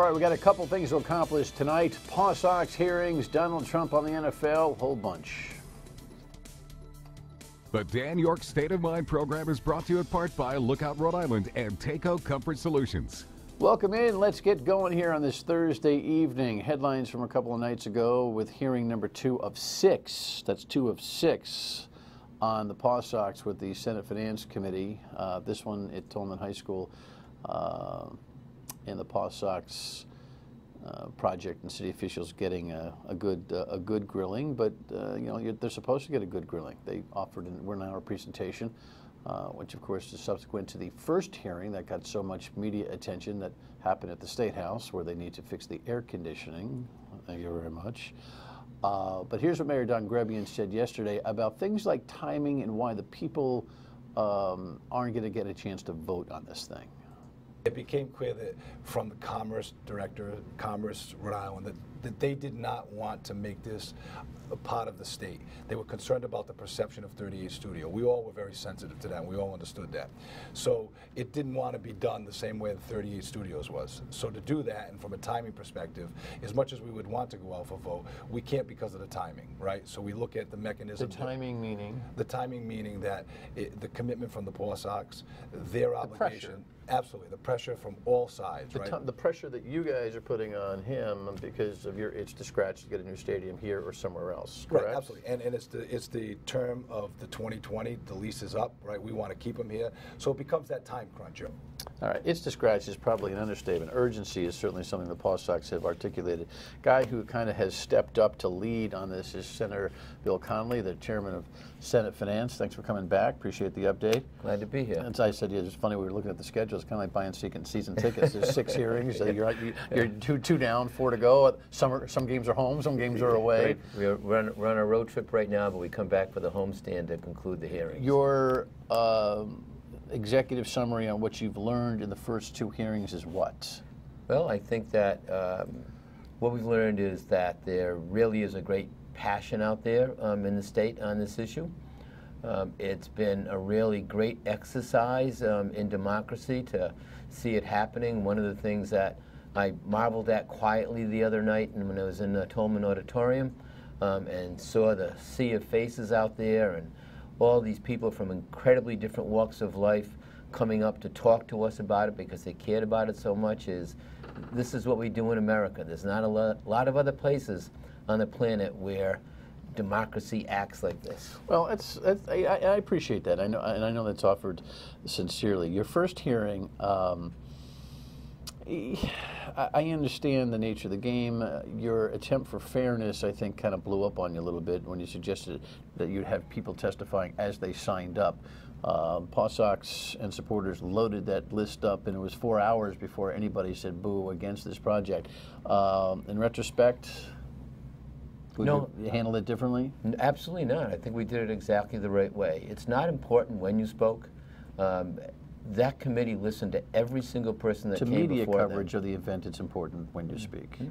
All right, we got a couple things to accomplish tonight. PawSox hearings, Donald Trump on the NFL, whole bunch. The Dan Yorke State of Mind program is brought to you in part by Lookout Rhode Island and Takeo Comfort Solutions. Welcome in. Let's get going here on this Thursday evening. Headlines from a couple of nights ago with hearing number 2 of 6. That's 2 of 6 on the PawSox with the Senate Finance Committee. This one at Tolman High School. And the PawSox project and city officials getting a good grilling, but you know, they're supposed to get a good grilling. They offered an 1-hour presentation, which of course is subsequent to the first hearing that got so much media attention that happened at the State House, where they need to fix the air conditioning. Thank you very much. But here's what Mayor Don Grebian said yesterday about things like timing and why the people aren't going to get a chance to vote on this thing. It became clear that from the Commerce Director, Commerce Rhode Island, that they did not want to make this a part of the state. They were concerned about the perception of 38 Studio. We all were very sensitive to that, and we all understood that. So it didn't want to be done the same way that 38 Studios was. So to do that, and from a timing perspective, as much as we would want to go out for vote, we can't because of the timing, right? So we look at the mechanism. The timing meaning? The timing meaning that the commitment from the PawSox, their obligation. Pressure. Absolutely, the pressure from all sides, right? The pressure that you guys are putting on him because of your itch to scratch to get a new stadium here or somewhere else, correct? Right, absolutely, and it's the term of the 2020. The lease is up, right? We want to keep him here, so it becomes that time crunch. All right, itch to scratch is probably an understatement. Urgency is certainly something the PawSox have articulated. Guy who kind of has stepped up to lead on this is Senator Bill Conley, the chairman of Senate Finance. Thanks for coming back. Appreciate the update. Glad to be here. As I said, it's funny, we were looking at the schedule. It's kind of like buying season tickets. There's 6 hearings. You're two down, 4 to go. Some games are home, some games are away. Right. We're on a road trip right now, but we come back for the homestand to conclude the hearings. Your executive summary on what you've learned in the first 2 hearings is what? Well, I think that what we've learned is that there really is a great passion out there in the state on this issue. It's been a really great exercise in democracy to see it happening. One of the things that I marveled at quietly the other night when I was in the Tolman Auditorium and saw the sea of faces out there and all these people from incredibly different walks of life coming up to talk to us about it because they cared about it so much is this is what we do in America. There's not a lot of other places on the planet where democracy acts like this. Well, I appreciate that. I know that's offered sincerely. Your first hearing, I understand the nature of the game. Your attempt for fairness, I think, kind of blew up on you a little bit when you suggested that you'd have people testifying as they signed up. PawSox and supporters loaded that list up, and it was 4 hours before anybody said boo against this project. In retrospect, would you handle it differently? Absolutely not. I think we did it exactly the right way. It's not important when you spoke. That committee listened to every single person that came before them. To media coverage of the event, it's important when you speak. Mm-hmm.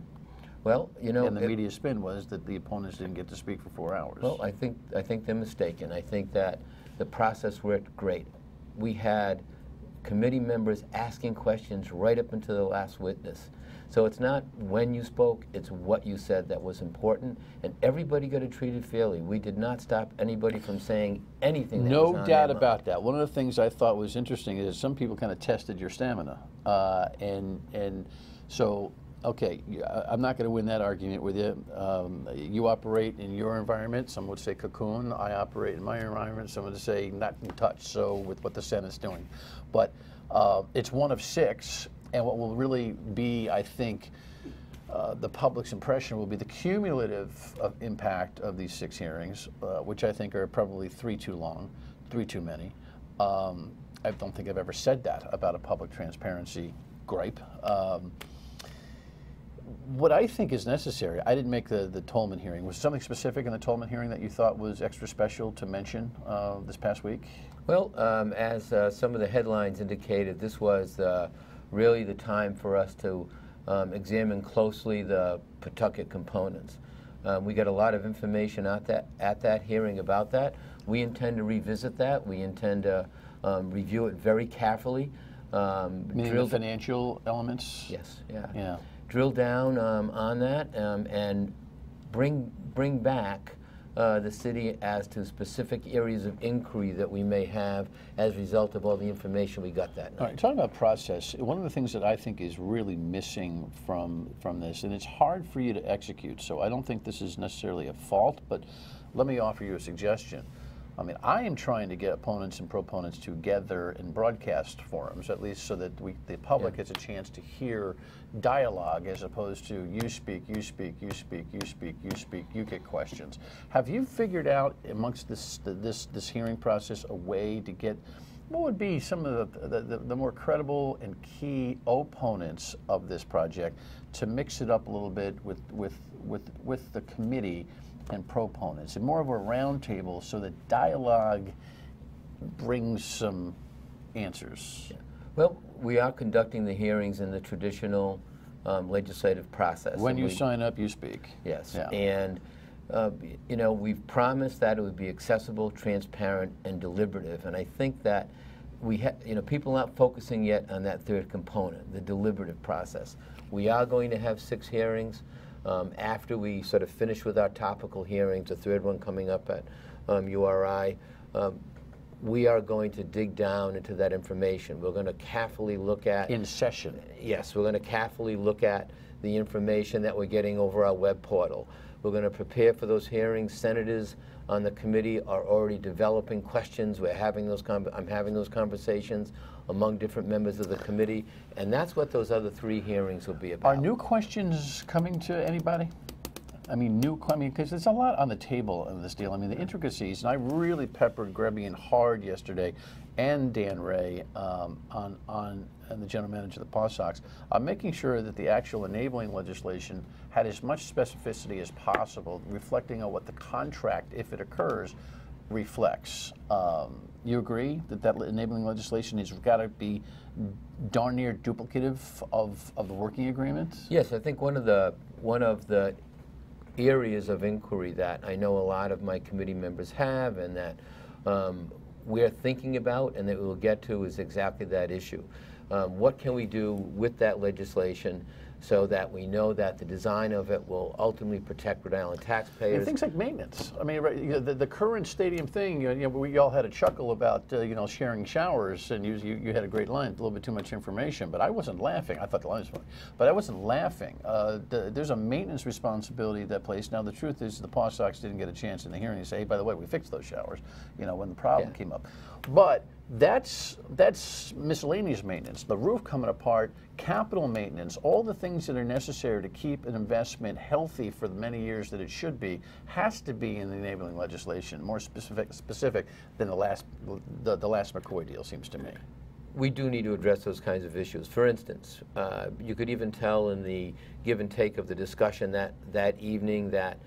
Well, you know, and the media spin was that the opponents didn't get to speak for 4 hours. Well, I think they're mistaken. I think that the process worked great. We had committee members asking questions right up until the last witness. So it's not when you spoke, it's what you said that was important, and everybody got treated fairly. We did not stop anybody from saying anything that was on No doubt about that. One of the things I thought was interesting is some people kind of tested your stamina. And so, okay, I'm not going to win that argument with you. You operate in your environment. Some would say cocoon. I operate in my environment. Some would say not in touch, so with what the Senate's doing. But it's 1 of 6. And what will really be, I think, the public's impression will be the cumulative impact of these 6 hearings, which I think are probably 3 too long, 3 too many. I don't think I've ever said that about a public transparency gripe. What I think is necessary, I didn't make the Tolman hearing. Was something specific in the Tolman hearing that you thought was extra special to mention this past week? Well, as some of the headlines indicated, this was really the time for us to examine closely the Pawtucket components. We got a lot of information at that hearing about that. We intend to revisit that. We intend to review it very carefully. Meaning the financial elements? Yes, yeah. drill down on that and bring back the city as to specific areas of inquiry that we may have as a result of all the information we got that night. All right, talking about process, one of the things that I think is really missing from this, and it's hard for you to execute, so I don't think this is necessarily a fault, but let me offer you a suggestion. I mean, I am trying to get opponents and proponents together in broadcast forums, at least so that the public gets a chance to hear dialogue as opposed to you speak, you speak, you speak, you speak, you speak, you get questions. Have you figured out amongst this hearing process a way to get what would be some of the more credible and key opponents of this project to mix it up a little bit with the committee and proponents, and more of a round table so that dialogue brings some answers? Yeah. Well, we are conducting the hearings in the traditional legislative process. When you sign up, you speak. Yes, yeah. And you know, we've promised that it would be accessible, transparent, and deliberative, and I think that people aren't focusing yet on that third component, the deliberative process. We are going to have 6 hearings. After we sort of finish with our topical hearings, the third one coming up at URI, we are going to dig down into that information. We're going to carefully look at... In session. Yes, we're going to carefully look at the information that we're getting over our web portal. We're going to prepare for those hearings. Senators on the committee are already developing questions. I'm having those conversations among different members of the committee, and that's what those other 3 hearings will be about. Are new questions coming to anybody? I mean, because there's a lot on the table of this deal. I mean, the intricacies, and I really peppered Grebian hard yesterday, and Dan Ray and the general manager of the PawSox, making sure that the actual enabling legislation had as much specificity as possible, reflecting on what the contract, if it occurs, reflects. You agree that enabling legislation has got to be darn near duplicative of the working agreement? Yes, I think one of the areas of inquiry that I know a lot of my committee members have, and that we're thinking about and that we'll get to, is exactly that issue. What can we do with that legislation so that we know that the design of it will ultimately protect Rhode Island taxpayers? And things like maintenance. I mean, the current stadium thing, we all had a chuckle about sharing showers, and you had a great line, a little bit too much information, but I wasn't laughing. I thought the line was funny, but I wasn't laughing. There's a maintenance responsibility at that place. Now, the truth is the PawSox didn't get a chance in the hearing to say, hey, by the way, we fixed those showers, when the problem came up. But that's miscellaneous maintenance, the roof coming apart, capital maintenance, all the things that are necessary to keep an investment healthy for the many years that it should be, has to be in the enabling legislation, more specific than the last McCoy deal, seems to me. We do need to address those kinds of issues. For instance, you could even tell in the give and take of the discussion that evening that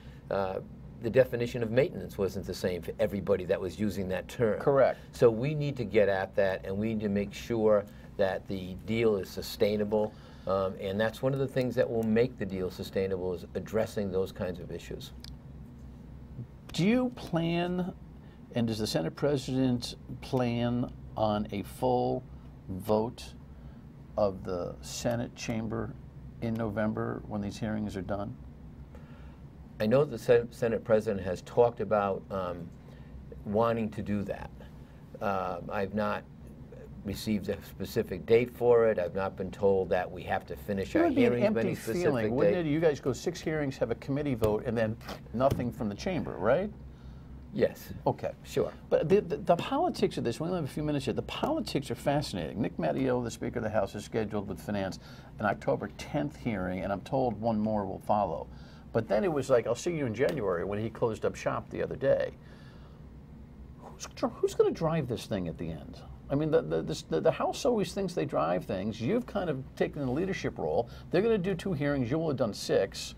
the definition of maintenance wasn't the same for everybody that was using that term. Correct. So we need to get at that, and we need to make sure that the deal is sustainable, and that's one of the things that will make the deal sustainable, is addressing those kinds of issues. Do you plan, and does the Senate President plan on a full vote of the Senate chamber in November when these hearings are done? I know the Senate President has talked about wanting to do that. I've not received a specific date for it. I've not been told that we have to finish our hearings by any specific date. Wouldn't it? You guys go 6 hearings, have a committee vote, and then nothing from the chamber, right? Yes. Okay. Sure. But the politics of this, we only have a few minutes here, the politics are fascinating. Nick Matteo, the Speaker of the House, is scheduled with Finance an October 10th hearing, and I'm told one more will follow. But then it was like, I'll see you in January, when he closed up shop the other day. Who's going to drive this thing at the end? I mean, the House always thinks they drive things. You've kind of taken the leadership role. They're going to do 2 hearings. You will have done 6.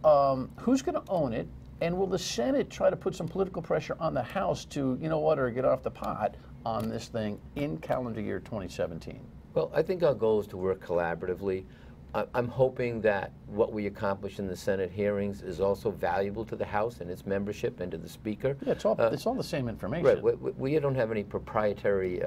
Who's going to own it? And will the Senate try to put some political pressure on the House to, or get off the pot on this thing in calendar year 2017? Well, I think our goal is to work collaboratively. I'm hoping that what we accomplish in the Senate hearings is also valuable to the House and its membership and to the Speaker. Yeah, it's all the same information. Right. We don't have any proprietary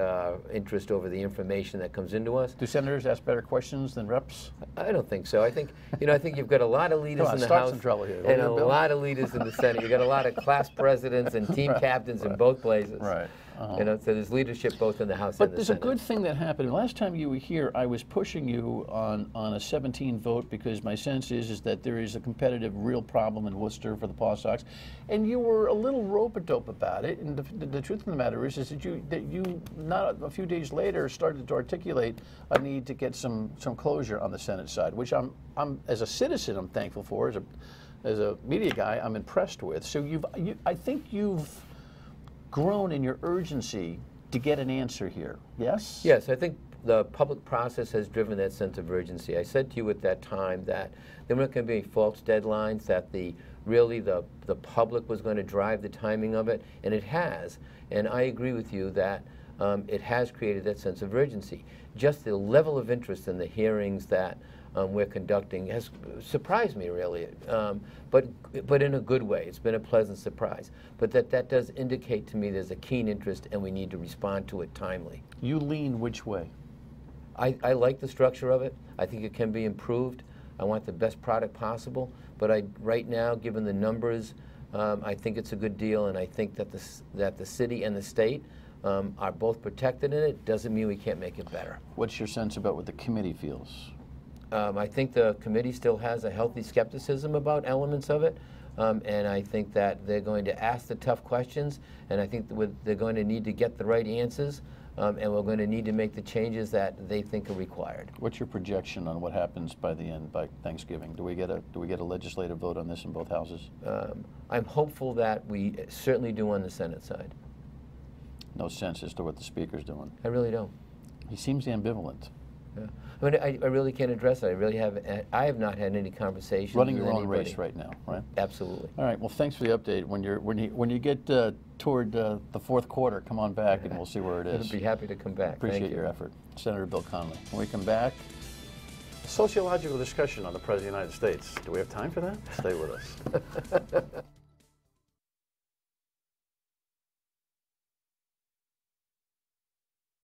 interest over the information that comes into us. Do senators ask better questions than reps? I don't think so. I think I think you've got a lot of leaders in the start House some trouble here. and a lot of leaders in the Senate. You've got a lot of class presidents and team captains in both places. Right. So there's leadership both in the House But and the there's Senate. a good thing that happened. Last time you were here, I was pushing you on a 17 vote because my sense is that there is a competitive real problem in Worcester for the PawSox, and you were a little rope-a-dope about it. And the truth of the matter is that you not a few days later started to articulate a need to get some closure on the Senate side, which I'm as a citizen I'm thankful for. As a media guy, I'm impressed with. So I think you've grown in your urgency to get an answer here. Yes? Yes, I think the public process has driven that sense of urgency. I said to you at that time that there weren't going to be false deadlines, that the public was going to drive the timing of it, and it has. And I agree with you that it has created that sense of urgency. Just the level of interest in the hearings that we're conducting has surprised me, really, but in a good way. It's been a pleasant surprise. But that does indicate to me there's a keen interest and we need to respond to it timely. You lean which way? I like the structure of it. I think it can be improved. I want the best product possible. But right now, given the numbers, I think it's a good deal, and I think that the city and the state are both protected in it. Doesn't mean we can't make it better. What's your sense about what the committee feels? I think the committee still has a healthy skepticism about elements of it, and I think that they're going to ask the tough questions, and I think they're going to need to get the right answers, and we're going to need to make the changes that they think are required. What's your projection on what happens by Thanksgiving? Do we get a legislative vote on this in both houses? I'm hopeful that we certainly do on the Senate side. No sense as to what the Speaker's doing. I really don't. He seems ambivalent. Yeah. I mean, I really can't address it. I have not had any conversations Running with your own anybody. race right now, right? Absolutely. All right. Well, thanks for the update. When you get toward the fourth quarter, come on back and we'll see where it is. I'd be happy to come back. Appreciate your effort, Senator Bill Conley. When we come back, sociological discussion on the President of the United States. Do we have time for that? Stay with us.